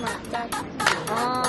아.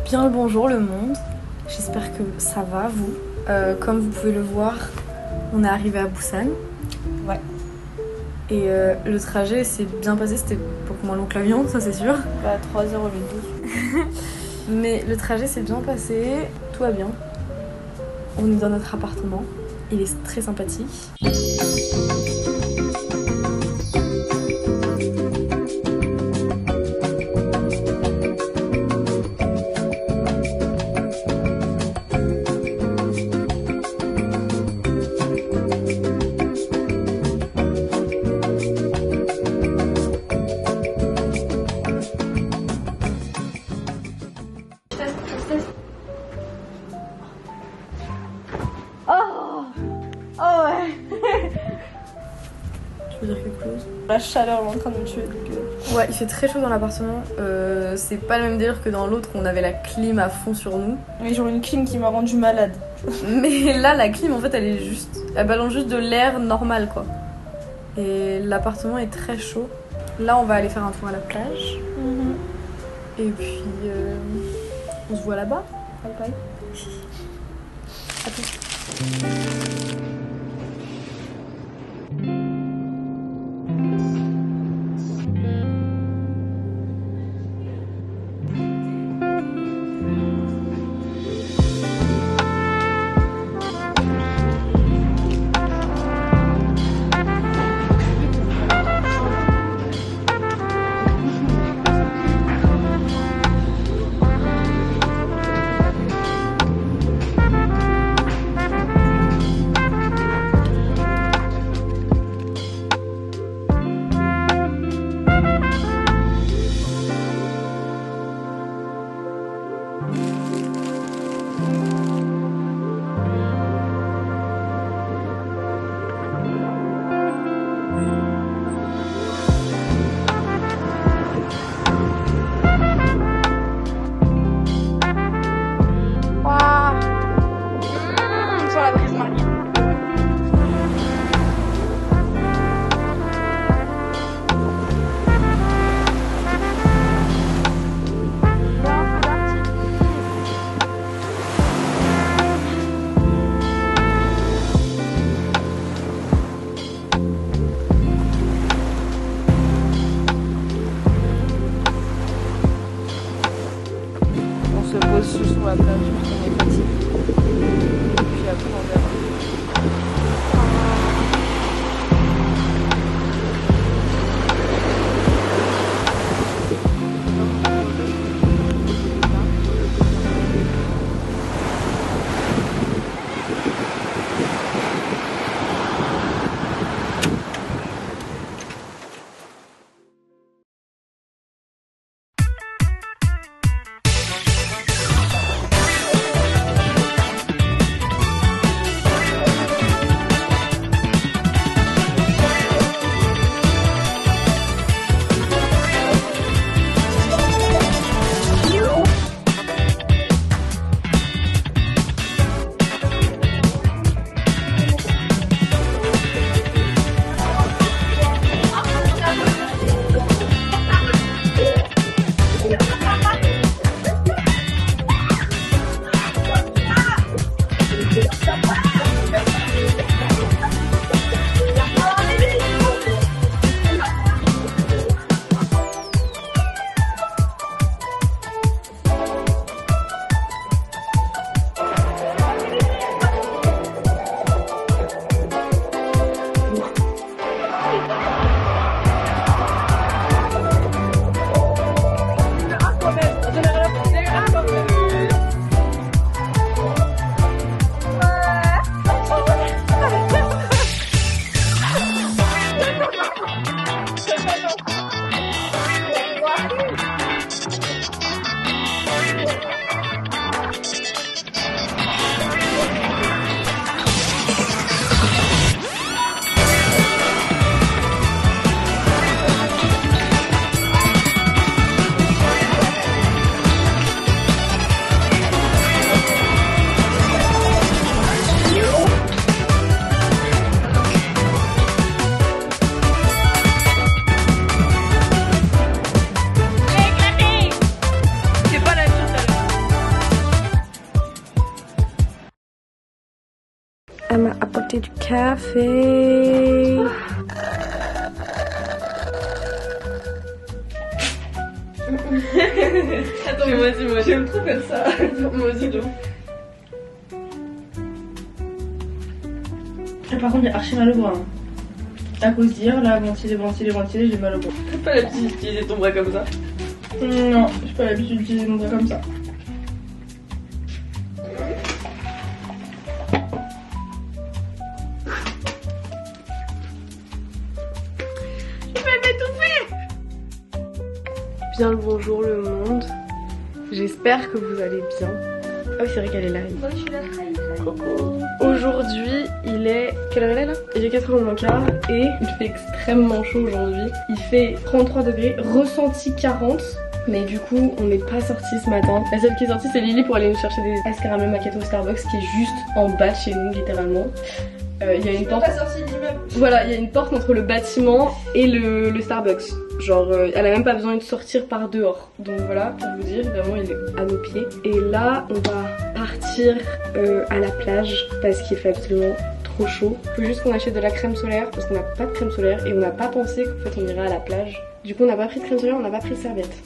Bien le bonjour le monde, j'espère que ça va vous. Comme vous pouvez le voir, on est arrivé à Busan. Ouais. Et le trajet s'est bien passé, c'était beaucoup moins long que l'avion, ça c'est sûr. Bah 3 heures au lieu de 12. Mais le trajet s'est bien passé, tout va bien. On est dans notre appartement, il est très sympathique. Oh ouais. Tu veux dire quelque chose? La chaleur est en train de me tuer donc Ouais, il fait très chaud dans l'appartement. C'est pas le même délire que dans l'autre où on avait la clim à fond sur nous. Oui, genre une clim qui m'a rendu malade. Mais là, la clim en fait, elle balance juste de l'air normal quoi. Et l'appartement est très chaud. Là, on va aller faire un tour à la plage. Et puis, on se voit là-bas. Bye bye. À tous. on se pose sur la plage parce qu'on est fatigué. Et puis après on verra. Elle m'a apporté du café. Attends, mais moi j'aime trop faire ça. Moi aussi, de ouf. Par contre, j'ai archi mal au bras. Hein. À cause d'hier, là, ventiler, j'ai mal au bras. T'as pas l'habitude d'utiliser ton bras comme ça? Non, j'ai pas l'habitude d'utiliser mon bras comme ça. Bien le bonjour le monde. J'espère que vous allez bien. Ah oui, c'est vrai qu'elle est là. Coucou. Aujourd'hui, il est... Quelle heure il est là? Il est 4h moins quart et il fait extrêmement chaud aujourd'hui. Il fait 33 degrés, ressenti 40. Mais du coup, on n'est pas sorti ce matin. La seule qui est sortie, c'est Lily pour aller nous chercher des ice caramel macchiato Starbucks qui est juste en bas de chez nous, littéralement. Il y a une porte. Voilà, il y a une porte entre le bâtiment et le Starbucks. Genre, elle a même pas besoin de sortir par dehors. Donc voilà, pour vous dire, vraiment, il est à nos pieds. Et là, on va partir à la plage parce qu'il fait absolument trop chaud. Il faut juste qu'on achète de la crème solaire parce qu'on n'a pas de crème solaire et on n'a pas pensé qu'en fait on irait à la plage. Du coup, on n'a pas pris de crème solaire, on n'a pas pris de serviette.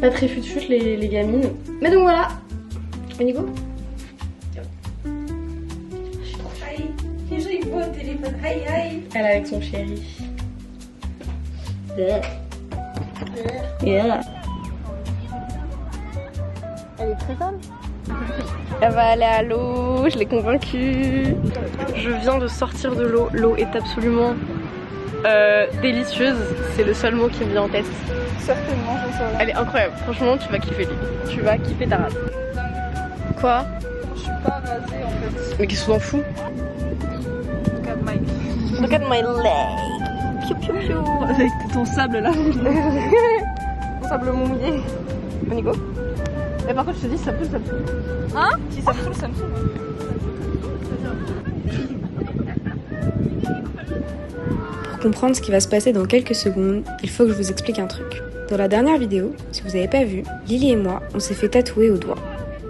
Pas très fut-fut les gamines. Mais donc voilà, on y go. Au téléphone, aïe aïe. Elle est avec son chéri. Yeah. Elle est très bonne. Elle va aller à l'eau, je l'ai convaincue. Je viens de sortir de l'eau. L'eau est absolument délicieuse. C'est le seul mot qui me vient en tête. Certainement, j'en sais rien. Elle est incroyable. Franchement, tu vas kiffer, Lily. Tu vas kiffer ta race. Quoi? Je suis pas rasée en fait. Mais qu'est-ce qu'on s'en fout? Look at my leg. Piou piou piou. Avec ton sable là. Ton sable mouillé. On y go. Et par contre je te dis ça pue. Hein? Si ça me saoule, ça me saoule. Pour comprendre ce qui va se passer dans quelques secondes, il faut que je vous explique un truc. Dans la dernière vidéo, si vous n'avez pas vu, Lily et moi, on s'est fait tatouer au doigt.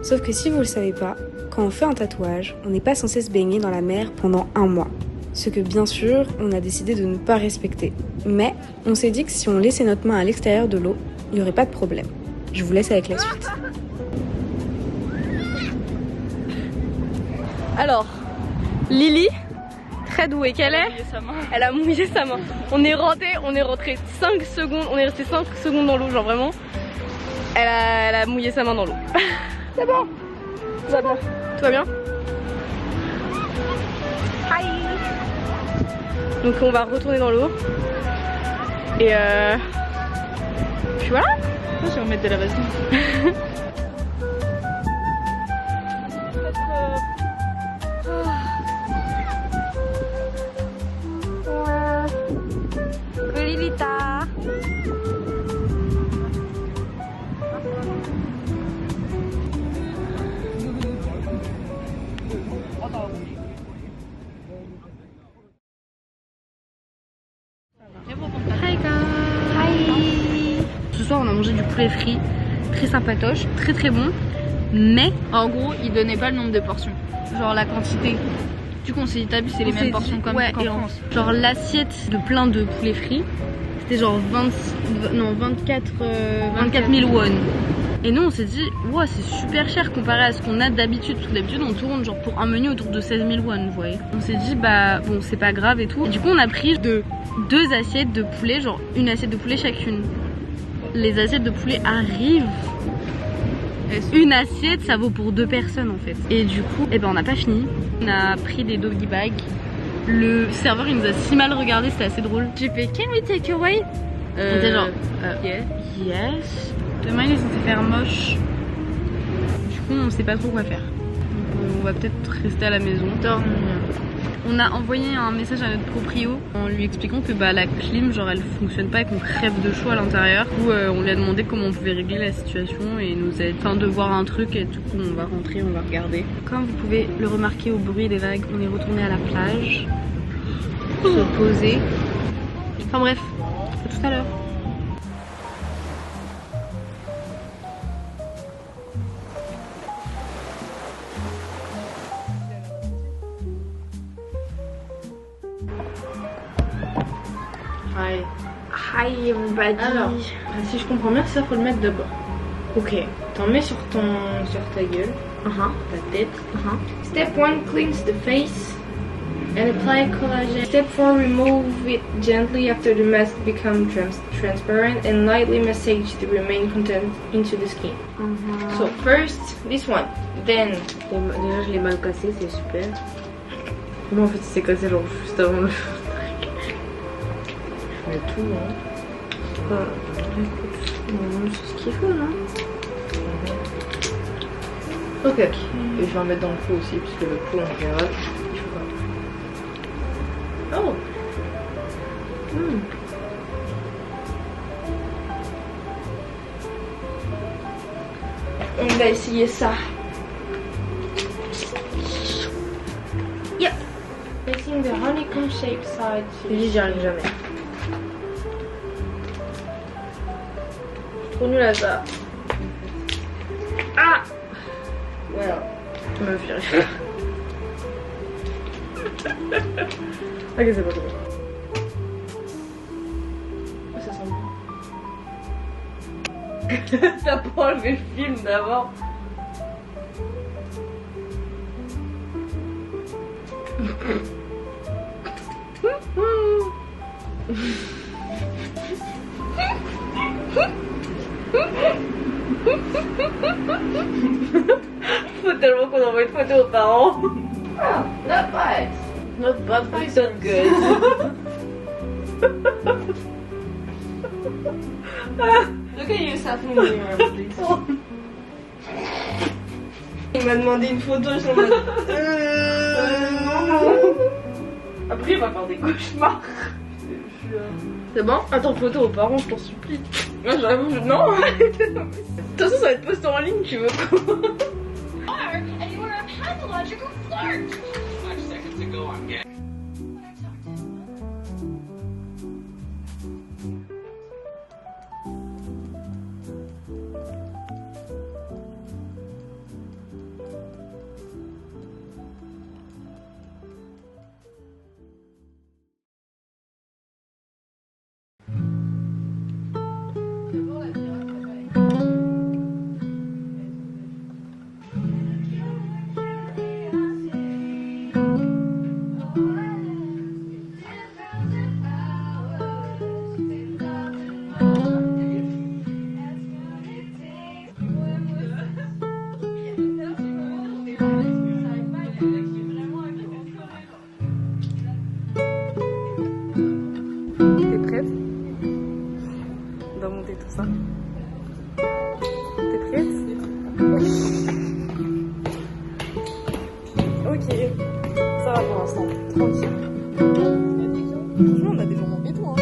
Sauf que si vous le savez pas, quand on fait un tatouage, on n'est pas censé se baigner dans la mer pendant 1 mois. Ce que bien sûr, on a décidé de ne pas respecter. Mais on s'est dit que si on laissait notre main à l'extérieur de l'eau, il n'y aurait pas de problème. Je vous laisse avec la suite. Alors, Lily, très douée qu'elle est, elle a mouillé sa main. On est rentré 5 secondes, on est resté 5 secondes dans l'eau, genre vraiment. Elle a mouillé sa main dans l'eau. C'est bon. Tout va bien. Tout va bien? Hi. Donc on va retourner dans l'eau. Et puis voilà. Je vais remettre de la vaseline. Lilita. Hi guys. Hi. Ce soir on a mangé du poulet frit, très sympatoche, très très bon. Mais En gros, ils donnaient pas le nombre de portions. Genre la quantité. Du coup, on s'est dit, t'as vu, c'est les mêmes portions comme ouais, qu'en et France. genre l'assiette de plein de poulet frit, c'était genre 24 000 won. Et nous on s'est dit, wow, c'est super cher comparé à ce qu'on a d'habitude. Parce que d'habitude on tourne genre pour un menu autour de 16 000 won, vous voyez. On s'est dit, bah bon, c'est pas grave et tout. Et du coup on a pris 2 assiettes de poulet, genre une assiette de poulet chacune. Les assiettes de poulet arrivent. Une assiette ça vaut pour 2 personnes en fait. Et du coup, eh ben on n'a pas fini. On a pris des doggy bags. Le serveur il nous a si mal regardé, c'était assez drôle. J'ai fait, can we take away? On était genre, yes. Demain il est censé faire moche. Du coup on sait pas trop quoi faire. Donc on va peut-être rester à la maison. Dormir. On a envoyé un message à notre proprio en lui expliquant que bah, la clim genre elle fonctionne pas et qu'on crève de chaud à l'intérieur. Du coup on lui a demandé comment on pouvait régler la situation et il nous a dit de voir un truc et du coup on va rentrer, on va regarder. Comme vous pouvez le remarquer au bruit des vagues, on est retourné à la plage, se poser. Enfin bref, à tout à l'heure. Hi everybody. Alors, si je comprends bien, ça faut le mettre d'abord. Ok, t'en mets sur ta gueule, ta tête. Step 1, cleanse the face and apply collagen. Step 4, remove it gently after the mask becomes transparent and lightly massage the remaining content into the skin. So first, this one, then... Déjà je l'ai mal cassé, c'est super. Moi en fait il s'est cassé genre juste avant le... Je mets tout, hein. C'est ce qu'il faut là. Ok, et je vais en mettre dans le pot aussi, puisque le pot en général, il faut pas. Oh. On va essayer ça. Yep. Facing the honeycomb shaped side. J'y arrive jamais. Trop nul à ça. Ah. Well. Tu m'as fait rire. Ok, c'est pas grave. Ça sent bon. T'as pas enlevé le film d'abord. Faut tellement qu'on envoie une photo aux parents. Oh, not bad. Not bad, but it's not good. Look at you something in the mirror, please. Il m'a demandé une photo, je suis en mode... Après, il va faire des cauchemars. C'est bon? Attends, photo aux parents, je t'en supplie. Moi, j'avoue, non. De toute façon, ça va être posté en ligne, tu veux quoi? And you are a pathological flirt. 5 seconds ago, I'm getting. T'es prête? On doit monter tout ça. T'es prête? Ok, ça va pour l'instant, tranquille. Franchement, on a des gens manqués tout, hein.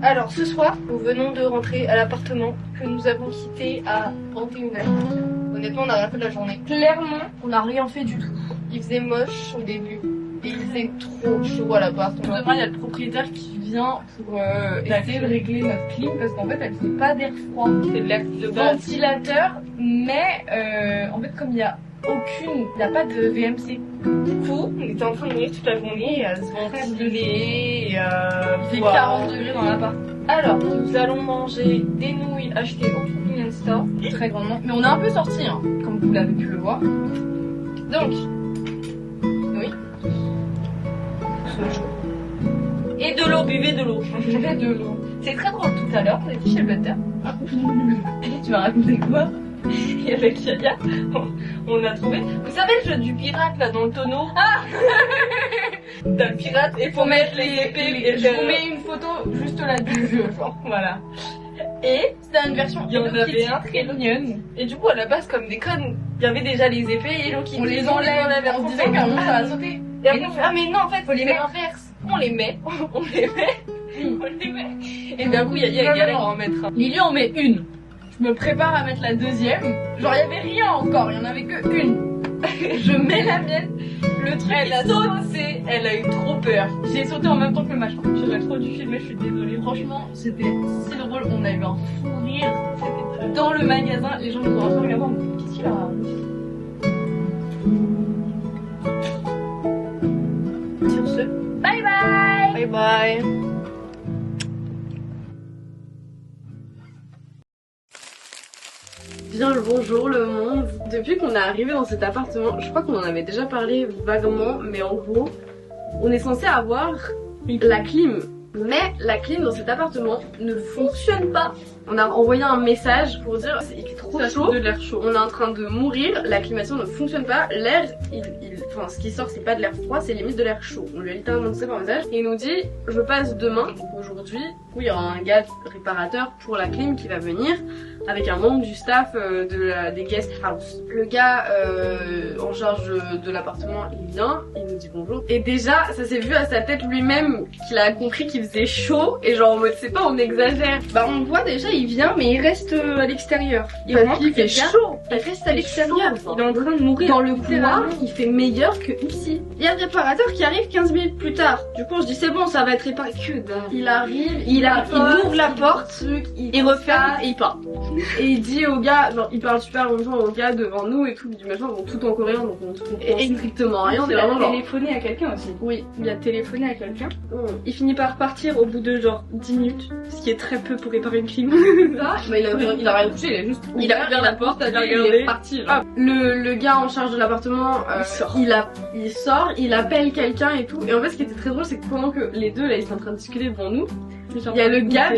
Alors ce soir, nous venons de rentrer à l'appartement que nous avons quitté à 21h. Honnêtement, on n'a rien fait de la journée. Clairement, on n'a rien fait du tout. Il faisait moche au début et il faisait trop chaud à l'appartement. Demain, il y a le propriétaire qui vient pour essayer de régler notre clim parce qu'en fait, elle fait pas d'air froid. C'est de l'air de Ventilateur, mais en fait, comme il n'y a pas de VMC. Du coup, on était en train de mourir toute la journée à se ventiler et Il fait 40 degrés dans l'appart. Alors, nous allons manger des nouilles achetées au convenience store. Très grandement. Mais on est un peu sortis, hein, comme vous l'avez pu le voir. Donc, oui. Et de l'eau, buvez de l'eau. Buvez de l'eau. C'est très drôle, tout à l'heure, on était chez le Butter. Tu vas raconter quoi? Et avec Yaya, on a trouvé. Vous savez le jeu du pirate là dans le tonneau? Ah. T'as le pirate et faut mettre les épées. Je vous mets une photo juste là du jeu, genre. Voilà. Et C'était une version il y en Hello avait Kitty un très mignonne. mignonne. Et du coup, à la base, comme des connes, il y avait déjà les effets Hello Kitty. On les enlève, on disait qu'à un moment ça va sauter. Et après, on fait, ah mais non, en fait, faut les mettre l'inverse. On les met, on les met, on les met. Et d'un coup, il y a galère à en mettre un. Lily en met une. Je me prépare à mettre la deuxième. Genre il y avait rien encore, il y en avait que une. Je mets la mienne. Le truc Elle a sauté, elle a eu trop peur. j'ai sauté en même temps que le machin. J'aurais trop dû filmer, je suis désolée. Franchement, c'était si drôle. On a eu un fou rire. C'était dans le magasin. Les gens nous ont regardé en mode, qu'est-ce qu'il a Sur ce, bye bye. Bye bye. Bien le bonjour le monde. Depuis qu'on est arrivé dans cet appartement, je crois qu'on en avait déjà parlé vaguement, mais en gros, on est censé avoir la clim. Mais la clim dans cet appartement ne fonctionne pas. On a envoyé un message pour dire il fait trop chaud, de l'air chaud. on est en train de mourir, la climatisation ne fonctionne pas, l'air, enfin ce qui sort c'est pas de l'air froid, c'est limite de l'air chaud. On lui a littéralement dit ça par message et il nous dit je passe demain, donc aujourd'hui, où il y aura un gars réparateur pour la clim qui va venir avec un membre du staff des guest house. Le gars en charge de l'appartement il vient, il nous dit bonjour et déjà ça s'est vu à sa tête lui-même qu'il a compris qu'il faisait chaud et genre en mode c'est pas on exagère. Bah on voit déjà il vient mais il reste à l'extérieur. Il rentre, il fait chaud. Il reste à l'extérieur. Il est en train de mourir. Dans le couloir, il fait meilleur que ici. Il y a le réparateur qui arrive 15 minutes plus tard. Du coup, je dis c'est bon, ça va être réparé. Que dalle. Il arrive, il ouvre la porte, il referme et il part. Et il dit au gars, genre il parle super longtemps au gars devant nous et tout, du machin, bon tout en coréen donc on comprend strictement rien. Il a vraiment genre... téléphoné à quelqu'un aussi. Oui. Il a téléphoné à quelqu'un. Il finit par partir au bout de genre 10 minutes, ce qui est très peu pour réparer une clim. Bah, il a rien touché, il a juste Il a ouvert la porte, il a il est regardé. parti. Genre. Le gars en charge de l'appartement, il sort, il appelle quelqu'un et tout. Et en fait, ce qui était très drôle, c'est que pendant que les deux là ils sont en train de discuter devant nous, il y a le gars,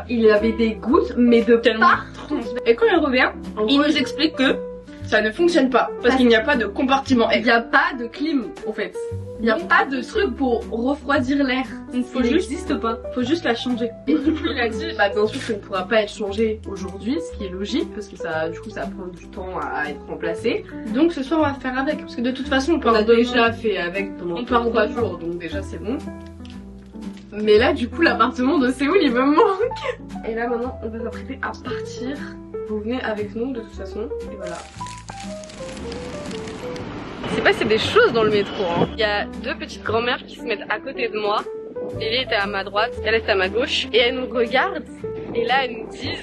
il avait des gouttes, mais de partout. Et quand il revient, il nous explique que ça ne fonctionne pas parce qu'il n'y a pas de compartiment Il n'y a pas de clim en fait. Il n'y a pas de truc pour refroidir l'air. Il n'existe pas. Faut juste la changer. Et du coup il a dit bah bien sûr ça ne pourra pas être changé aujourd'hui, ce qui est logique parce que ça du coup ça prend du temps à être remplacé. Donc ce soir on va faire avec parce que de toute façon On a déjà fait avec pendant 3 jours donc déjà c'est bon. Mais là du coup l'appartement de Séoul il me manque. Et là maintenant on va s'apprêter à partir. Vous venez avec nous de toute façon et voilà. C'est pas c'est des choses dans le métro hein. Il y a deux petites grand-mères qui se mettent à côté de moi. Lily était à ma droite, elle était à ma gauche et elles nous regardent et là elles nous disent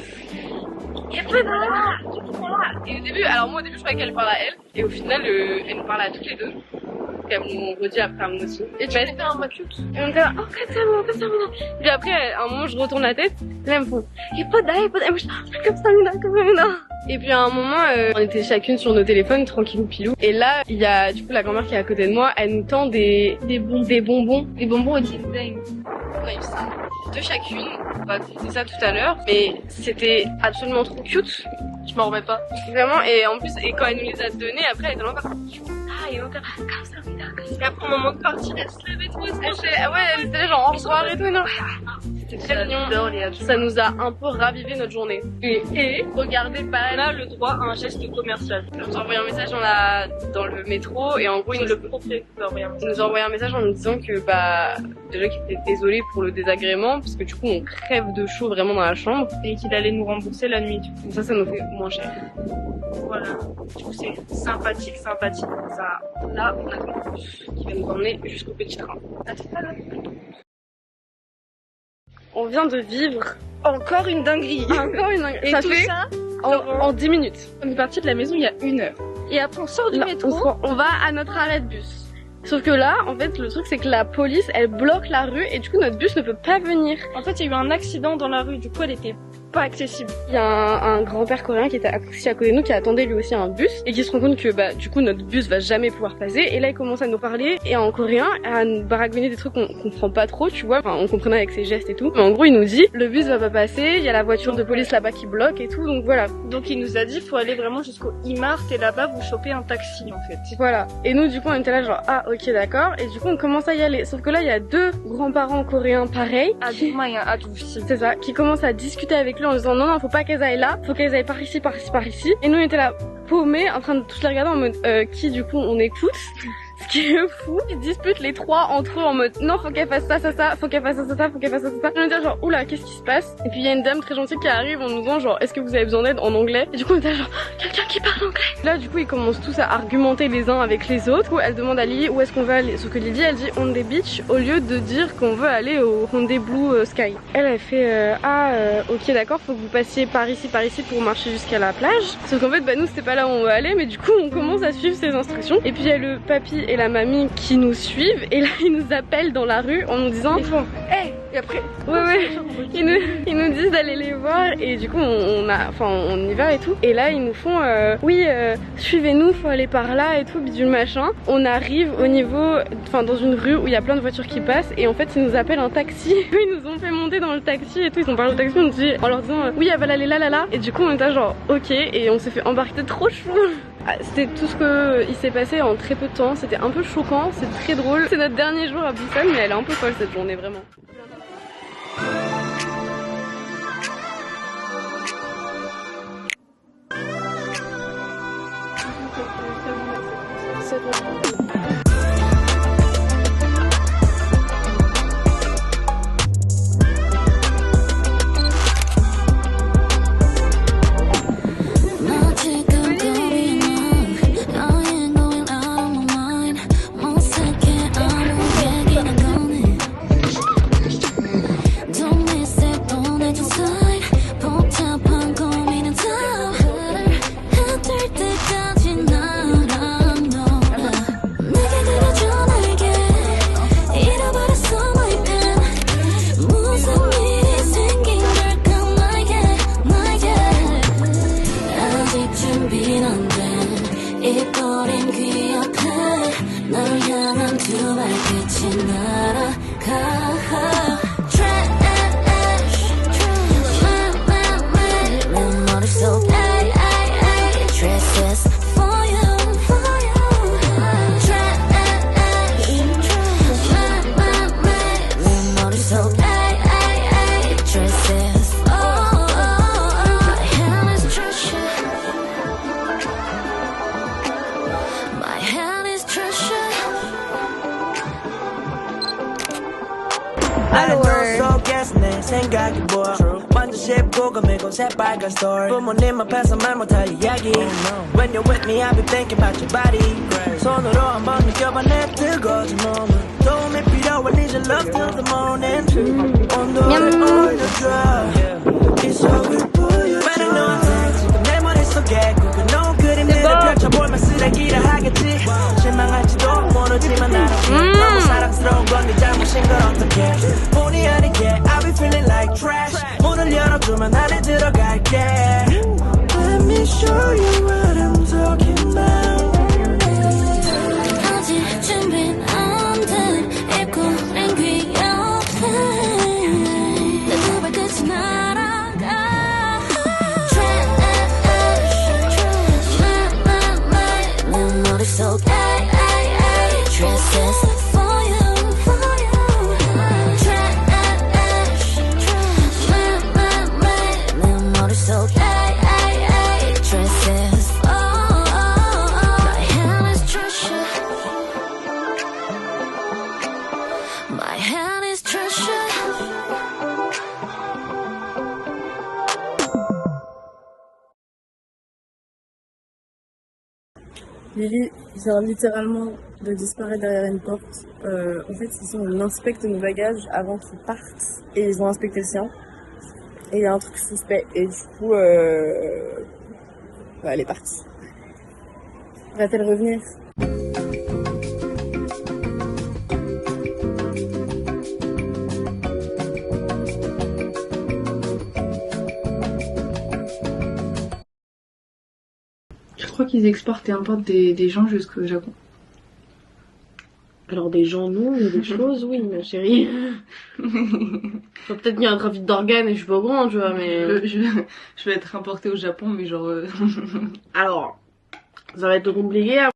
et au début, alors moi au début je croyais qu'elle parlait à elle et au final elle nous parlait à toutes les deux. Qu'elles m'ont redit après à moi aussi. Et tu m'as fait un mot cute. Et on était là, oh Katsamina. Et puis après, à un moment je retourne la tête, et là elles me font, et moi je dis, Katsamina. Et puis à un moment, on était chacune sur nos téléphones, tranquillou pilou. Et là, il y a du coup la grand-mère qui est à côté de moi, elle nous tend des bonbons au design. De chacune. On va goûter ça tout à l'heure, mais c'était absolument trop cute. Je m'en remets pas. Vraiment, et en plus, et quand elle nous les a donnés, après elle était encore et donc comme ça, et après au moment de partir, elle se levait trop, elle était genre au revoir et tout, non. C'était très mignon, ça nous a un peu ravivé notre journée. Et regardez par elle, on a le droit à un geste commercial. on nous a envoyé un message dans le métro et en gros il nous a envoyé un message en nous disant que bah déjà qu'il était désolé pour le désagrément parce que du coup on crève de chaud vraiment dans la chambre Et qu'il allait nous rembourser la nuit. donc ça nous fait moins cher. Voilà. Du coup c'est sympathique. Ça, Là on a le bus qui va nous emmener jusqu'au petit train. On vient de vivre encore une dinguerie. Et ça tout fait ça en 10 minutes. On est parti de la maison il y a 1 heure. Et après on sort du Là, métro. on va à notre arrêt de bus. Sauf que là, en fait, le truc c'est que la police, elle bloque la rue et du coup notre bus ne peut pas venir. En fait il y a eu un accident dans la rue, du coup elle était pas accessible. Il y a un grand-père coréen qui était assis à côté de nous, qui attendait lui aussi un bus et qui se rend compte que bah du coup notre bus va jamais pouvoir passer. Et là il commence à nous parler et en coréen à nous baragouiner des trucs qu'on comprend pas trop, tu vois. Enfin on comprenait avec ses gestes et tout. Mais en gros il nous dit le bus va pas passer, il y a la voiture de police là-bas qui bloque et tout, donc voilà. Donc il nous a dit faut aller vraiment jusqu'au Imart et là-bas vous chopez un taxi en fait. Voilà. Et nous du coup on était là genre ah ok d'accord. Et du coup on commence à y aller. Sauf que là il y a deux grands-parents coréens pareils. À Douma et à Adouci. C'est ça, qui commencent à discuter avec appelé en disant non, faut pas qu'elles aillent là, faut qu'elles aillent par ici, par ici, par ici. Et nous on était là paumés en train de tous les regarder en mode qui du coup on écoute. Ce qui est fou, ils disputent les trois entre eux en mode non, faut qu'elle fasse ça, ça, ça, faut qu'elle fasse ça, ça, ça, faut qu'elle fasse ça, ça, ça. Je me dire genre oula, qu'est-ce qui se passe? Et puis il y a une dame très gentille qui arrive en nous disant genre est-ce que vous avez besoin d'aide en anglais? Et du coup on était genre quelqu'un qui parle anglais. Là du coup ils commencent tous à argumenter les uns avec les autres. Du coup elle demande à Lily où est-ce qu'on va aller. Sauf que Lily elle dit on the beach au lieu de dire qu'on veut aller au Hyundai Blue Sky. Elle fait ok d'accord, faut que vous passiez par ici pour marcher jusqu'à la plage. Sauf qu'en fait bah nous c'était pas là où on veut aller, mais du coup on commence à suivre ses instructions. Et puis il y a le papy et la mamie qui nous suivent et là ils nous appellent dans la rue en nous disant ils font hey! Et après ouais ils nous disent d'aller les voir et du coup on y va et tout et là ils nous font suivez-nous, faut aller par là et tout bidule machin. On arrive au niveau dans une rue où il y a plein de voitures qui passent et en fait ils nous appellent un taxi. Ils nous ont fait monter dans le taxi et tout, ils ont parlé au taxi en leur disant oui elle va aller là et du coup on était genre ok et on s'est fait embarquer, trop chou. C'était tout ce que il s'est passé en très peu de temps, c'était un peu choquant, c'est très drôle. C'est notre dernier jour à Busan mais elle est un peu folle cette journée vraiment. 생각이 보여 완전 쉽고 고민고 새빨간 story 부모님 앞에서 말 못할 이야기 When you're with me I'll be thinking about your body 손으로 한번 느껴봐 내 뜨거워진 몸을 도움이 필요해 need your love till the morning 온도를 올려줘 이 속을 보여줘 만약 너한테 지금 내 머릿속에 꾸겨놓은 그림들을 펼쳐보면 쓰레기라 하겠지 실망할지도 모르지만 나는 너무 사랑스러운 건 네 잘못인 걸 어떡해 본의 아니게 I'll be feeling like trash 문을 열어두면 안에 들어갈게 Let me show you what I'm talking about 아직 준비는 안 돼 입고 낸 귀 옆에 내 두 발끝이 날아가 Trash 내 머릿속에 Dresses for you Trash 내 머릿속에 Dresses My hand is treasure My hand is treasure Lily vient littéralement de disparaître derrière une porte. En fait, on inspecte nos bagages avant qu'ils partent et ils ont inspecté le sien. Et il y a un truc suspect et du coup, elle est partie. Va-t-elle revenir? Je crois qu'ils exportent et importent des gens jusqu'au Japon. Alors des gens non, mais des choses oui ma chérie. Peut-être qu'il y a un trafic d'organes et je suis pas au courant tu vois mais... Je vais être importée au Japon mais genre... Alors, ça va être compliqué hein.